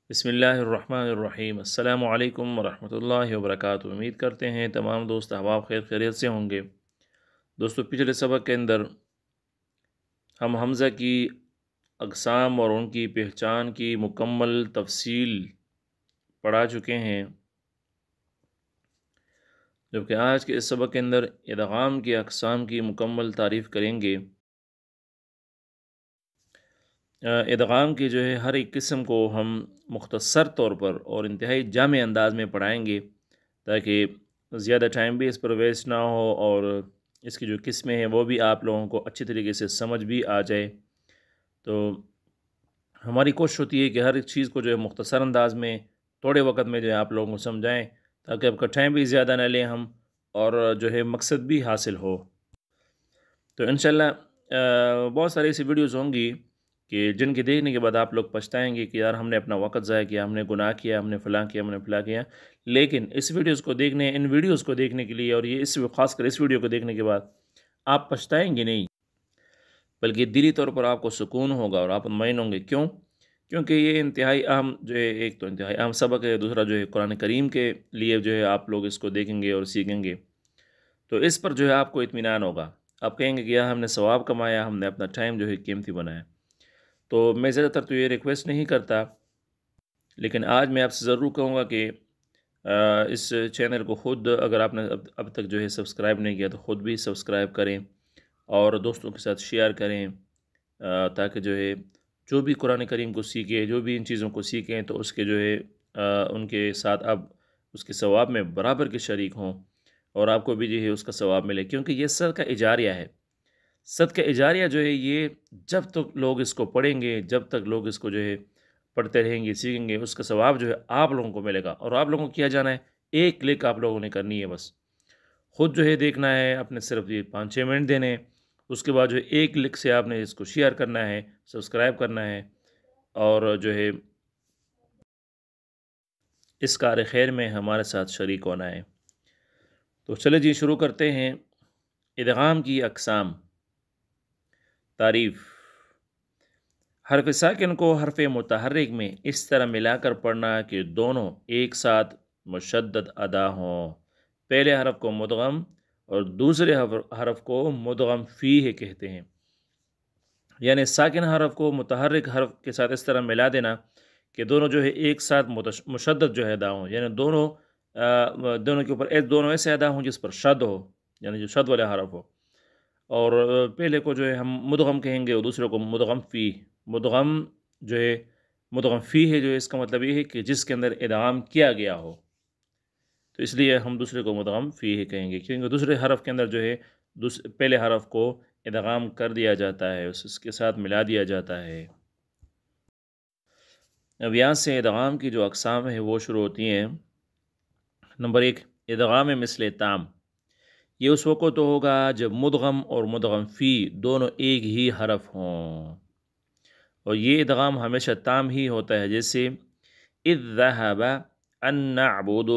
بسم اللہ الرحمن الرحیم۔ السلام علیکم ورحمۃ اللہ وبرکاتہ۔ امید کرتے ہیں تمام دوست احباب خیر خیریت سے ہوں گے۔ دوستو، پچھلے سبق کے اندر ہم حمزہ کی اقسام اور ان کی پہچان کی مکمل تفصیل پڑھا چکے ہیں، جبکہ آج کے اس سبق کے اندر ادغام کی اقسام کی مکمل تعریف کریں گے۔ ادغام کی ہر ایک قسم کو ہم مختصر طور پر اور انتہائی جامع انداز میں پڑھائیں گے، تاکہ زیادہ ٹائم بھی اس پر ویسٹ نہ ہو اور اس کی جو قسمیں ہیں وہ بھی آپ لوگوں کو اچھی طریقے سے سمجھ بھی آ جائے۔ تو ہماری کوشش ہوتی ہے کہ ہر ایک چیز کو مختصر انداز میں تھوڑے وقت میں آپ لوگوں کو سمجھائیں، تاکہ آپ کا ٹائم بھی زیادہ نہ لیں ہم، اور مقصد بھی حاصل ہو۔ تو انشاءاللہ بہت ساری ایسی ویڈیوز ہوں گی کہ جن کے دیکھنے کے بعد آپ لوگ پچھتائیں گے کہ یار ہم نے اپنا وقت ضائع کیا، ہم نے گناہ کیا، ہم نے فلاں کیا، ہم نے فلاں کیا۔ لیکن ان ویڈیوز کو دیکھنے کے لیے، اور خاص کر اس ویڈیو کو دیکھنے کے بعد آپ پچھتائیں گے نہیں، بلکہ دلی طور پر آپ کو سکون ہوگا اور آپ مطمئن ہوں گے۔ کیوں؟ کیونکہ یہ انتہائی اہم ایک تو انتہائی اہم سبق ہے، دوسرا قرآن کریم کے لیے آپ لوگ اس کو دیکھیں گے اور سیکھیں گے، تو اس پر آپ کو اطمینان ہوگا۔ آپ کہیں گے کہ یار ہم نے ثواب کمایا، ہم نے اپنا ٹائم قیمتی بنایا۔ تو میں زیادہ تر تو یہ ریکویسٹ نہیں کرتا، لیکن آج میں آپ سے ضرور کہوں گا کہ اس چینل کو خود، اگر آپ نے اب تک سبسکرائب نہیں کیا تو خود بھی سبسکرائب کریں اور دوستوں کے ساتھ شیئر کریں، تاکہ جو بھی قرآن کریم کو سیکھے، جو بھی ان چیزوں کو سیکھیں، تو اس کے ان کے ساتھ اب اس کے ثواب میں برابر کے شریک ہوں، اور آپ کو بھی اس کا ثواب ملے، کیونکہ یہ صدقہ اجاریہ ہے۔ صدقہ اجاریہ یہ جب تک لوگ اس کو پڑھیں گے، جب تک لوگ اس کو پڑھتے رہیں گے، سیکھیں گے، اس کا ثواب آپ لوگوں کو ملے گا، اور آپ لوگوں کو کیا جانا ہے، ایک کلک آپ لوگوں نے کرنی ہے، بس خود دیکھنا ہے، اپنے صرف 5-6 منٹ دینے ہیں، اس کے بعد ایک کلک سے آپ نے اس کو شیئر کرنا ہے، سبسکرائب کرنا ہے، اور اس کار خیر میں ہمارے ساتھ شریک ہونا ہے۔ تو چلے شروع کرتے ہیں۔ ادغام کی اقسام۔ تعریف: حرف ساکن کو حرف متحرک میں اس طرح ملا کر پڑھنا کہ دونوں ایک ساتھ مشدد ادا ہوں۔ پہلے حرف کو مدغم اور دوسرے حرف کو مدغم فیہ کہتے ہیں، یعنی ساکن حرف کو متحرک حرف کے ساتھ اس طرح ملا دینا کہ دونوں ایک ساتھ مشدد ادا ہوں، یعنی دونوں کے اوپر دونوں ایسے ادا ہوں جس پر شد ہو، یعنی جو شد والا حرف ہو، اور پہلے کو ہم مدغم کہیں گے اور دوسرے کو مدغم فی۔ مدغم مدغم فی ہے، اس کا مطلب یہ ہے کہ جس کے اندر ادغام کیا گیا ہو، تو اس لیے ہم دوسرے کو مدغم فی کہیں گے، کیونکہ دوسرے حرف کے اندر پہلے حرف کو ادغام کر دیا جاتا ہے، اس کے ساتھ ملا دیا جاتا ہے۔ اب یہاں سے ادغام کی جو اقسام ہیں وہ شروع ہوتی ہیں۔ نمبر 1، ادغام مثل تام۔ یہ اس وقت ہوگا جب مدغم اور مدغم فی دونوں ایک ہی حرف ہوں، اور یہ ادغام ہمیشہ تام ہی ہوتا ہے، جیسے اذ ذہب ان نعبد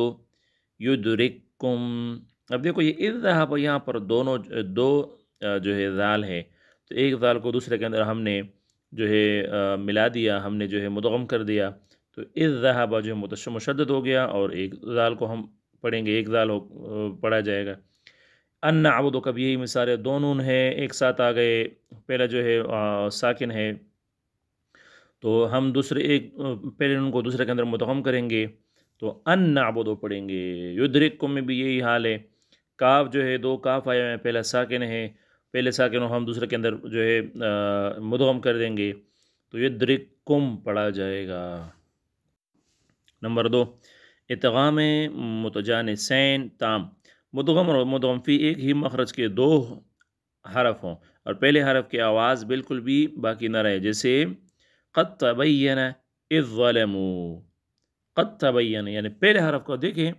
یدرککم۔ اب دیکھو یہ اذ ذہب، یہاں پر دو ذال ہے، تو ایک ذال کو دوسرے کے اندر ہم نے ملا دیا، ہم نے مدغم کر دیا، تو اذ ذہب مشدد ہو گیا، اور ایک ذال کو ہم پڑھیں گے، ایک ذال پڑھا جائے گا۔ ان نعبد کا بھی یہی مثال ہے، دو نون ہے ایک ساتھ آ گئے، پہلا ساکن ہے، تو ہم پہلے نون کو دوسرے کے اندر مدغم کریں گے، تو ان نعبد پڑھیں گے۔ یدرککم میں بھی یہی حال ہے، کاف دو کاف آئے ہیں، پہلا ساکن ہے، پہلے ساکن ہم دوسرے کے اندر مدغم کر دیں گے، تو یدرککم پڑھا جائے گا۔ نمبر 2، ادغام متجانسین تام۔ مدغم اور مدغم فی ایک ہی مخرج کے دو حرف ہوں، اور پہلے حرف کی آواز بالکل بھی باقی نہ رہے، جیسے قد تبین اذ ظلموا۔ قد تبین، یعنی پہلے حرف کو دیکھیں،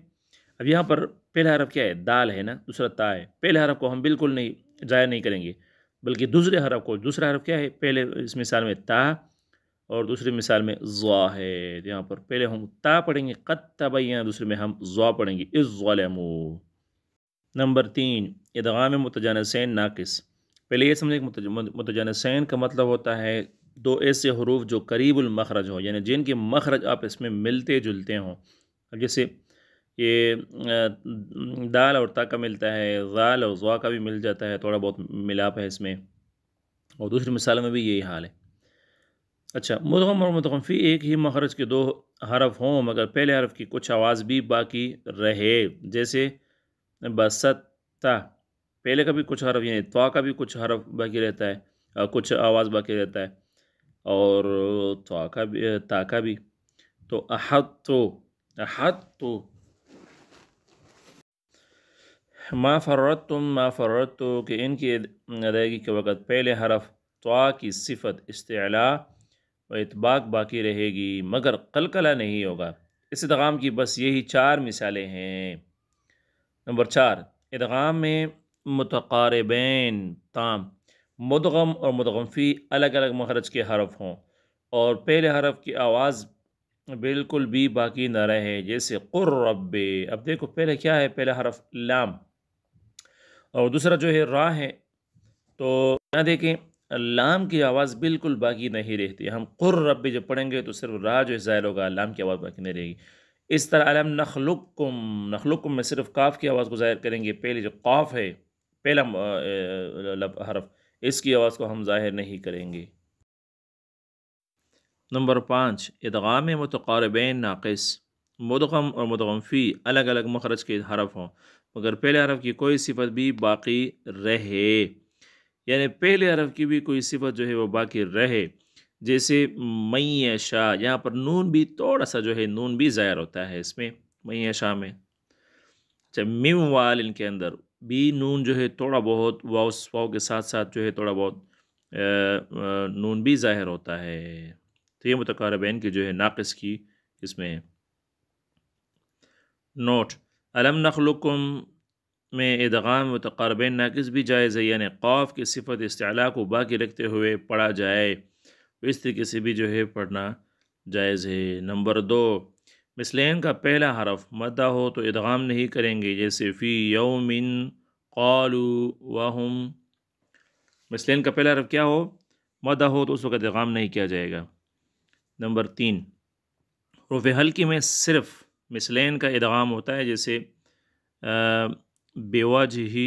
اب یہاں پر پہلا حرف کیا ہے، دال ہے نا، دوسرا تا ہے، پہلے حرف کو ہم بالکل نہیں ضائع نہیں کریں گے، بلکہ دوسرے حرف کو، دوسرا حرف کیا ہے، پہلے اس مثال میں تا اور دوسری مثال میں ظا ہے، یہاں پر پہلے ہم تا پڑھیں گے قد تبین، دوسرے میں ہم ظا پڑھیں گے اذ ظلموا۔ نمبر 3، ادغام متجانسین ناقص۔ پہلے یہ سمجھیں کہ متجانسین کا مطلب ہوتا ہے دو ایسے حروف جو قریب المخرج ہو، یعنی جن کے مخرج آپ اس میں ملتے جلتے ہوں. اب جیسے یہ دال اور تا کا ملتا ہے، ذال اور ضا کا بھی مل جاتا ہے، تھوڑا بہت ملاپ ہے اس میں، اور دوسری مثالوں میں بھی یہی حال ہے. اچھا، مدغم اور مدغم فی ایک ہی مخرج کے دو حرف ہوں مگر پہلے حرف کی کچھ آواز بھی باقی رہے، جیسے بسطہ، پہلے کا بھی کچھ حرف یعنی طا کا بھی کچھ حرف باقی رہتا ہے، کچھ آواز باقی رہتا ہے، اور تا کا بھی. تو احط ما فررتو کہ ان کی ادائیگی کے وقت پہلے حرف طا کی صفت استعلاء و اطباق باقی رہے گی مگر قلقلہ نہیں ہوگا. اس ادغام کی بس یہی 4 مثالیں ہیں. نمبر 4، ادغام میں متقاربین تام، مدغم اور مدغم فی الگ الگ مخرج کے حرف ہوں اور پہلے حرف کی آواز بالکل بھی باقی نہ رہے، جیسے قر رب. اب دیکھو پہلے کیا ہے، پہلا حرف لام اور دوسرا جو ہے را ہے، تو یہاں دیکھیں لام کی آواز بالکل باقی نہیں رہتی. ہم قر رب جب پڑھیں گے تو صرف را جو ہے زائل ہوگا، لام کی آواز باقی نہیں رہے گی. اس طرح علم نخلقکم میں صرف کاف کی آواز کو ظاہر کریں گے، پہلے جو قاف ہے پہلا حرف، اس کی آواز کو ہم ظاہر نہیں کریں گے. نمبر 5، ادغام متقاربین ناقص، مدغم اور مدغم فی الگ الگ مخرج کے حرف ہوں مگر پہلے حرف کی کوئی صفت بھی باقی رہے، یعنی پہلے حرف کی بھی کوئی صفت جو ہے وہ باقی رہے، جیسے من یشاء. یہاں پر نون بھی تھوڑا سا جو ہے نون بھی ظاہر ہوتا ہے اس میں من یشاء میں. اچھا، من وال کے اندر بھی نون جو ہے تھوڑا بہت واو کے ساتھ ساتھ جو ہے تھوڑا بہت نون بھی ظاہر ہوتا ہے. تو یہ متقاربین کی جو ہے ناقص کی اس میں ہے. نوٹ، علم نخلقکم میں ادغام متقاربین ناقص بھی جائز ہے، یعنی قاف کی صفت استعلاء کو باقی رکھتے ہوئے پڑھا جائے، اس طریقے سے بھی جو ہے پڑھنا جائز ہے. نمبر 2، مثلین کا پہلا حرف مدہ ہو تو ادغام نہیں کریں گے، جیسے فی یوم قالوا وہم. مثلین کا پہلا حرف کیا ہو، مدہ ہو تو اس وقت ادغام نہیں کیا جائے گا. نمبر 3، حروف حلقی میں صرف مثلین کا ادغام ہوتا ہے، جیسے بوجہہ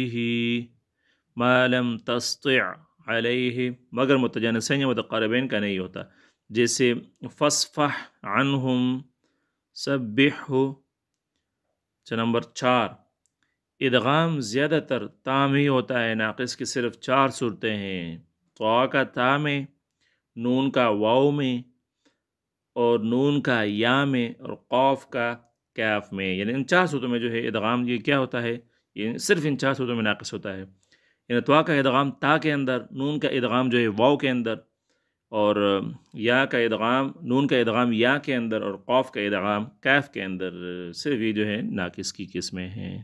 ما لم تستطع علیہ، مگر متجانسین یا متقاربین کا نہیں ہوتا، جیسے فاصفح عنہم سبحہ. نمبر 4، ادغام زیادہ تر تام ہی ہوتا ہے، ناقص کی صرف 4 صورتیں ہیں، طا کا تا میں، نون کا واو میں، اور نون کا یا میں، اور قاف کا کاف میں. یعنی ان 4 صورتوں میں جو ہے ادغام یہ کیا ہوتا ہے، یہ صرف ان 4 صورتوں میں ناقص ہوتا ہے. یعنی طا کا ادغام تا کے اندر، نون کا ادغام جو ہے واو کے اندر، اور یا کا ادغام، نون کا ادغام یا کے اندر، اور قاف کا ادغام کاف کے اندر. صرف یہ جو ہے ناقص کی قسمیں ہیں.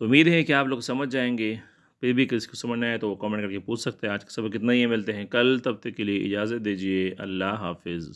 تو امید ہے کہ آپ لوگ سمجھ جائیں گے. پھر بھی کسی کو سمجھنا ہے تو وہ کامنٹ کر کے پوچھ سکتے ہیں. آج کا سبق کتنا ہی ملتے ہیں کل، تب تک کے لیے اجازت دیجیے. اللہ حافظ.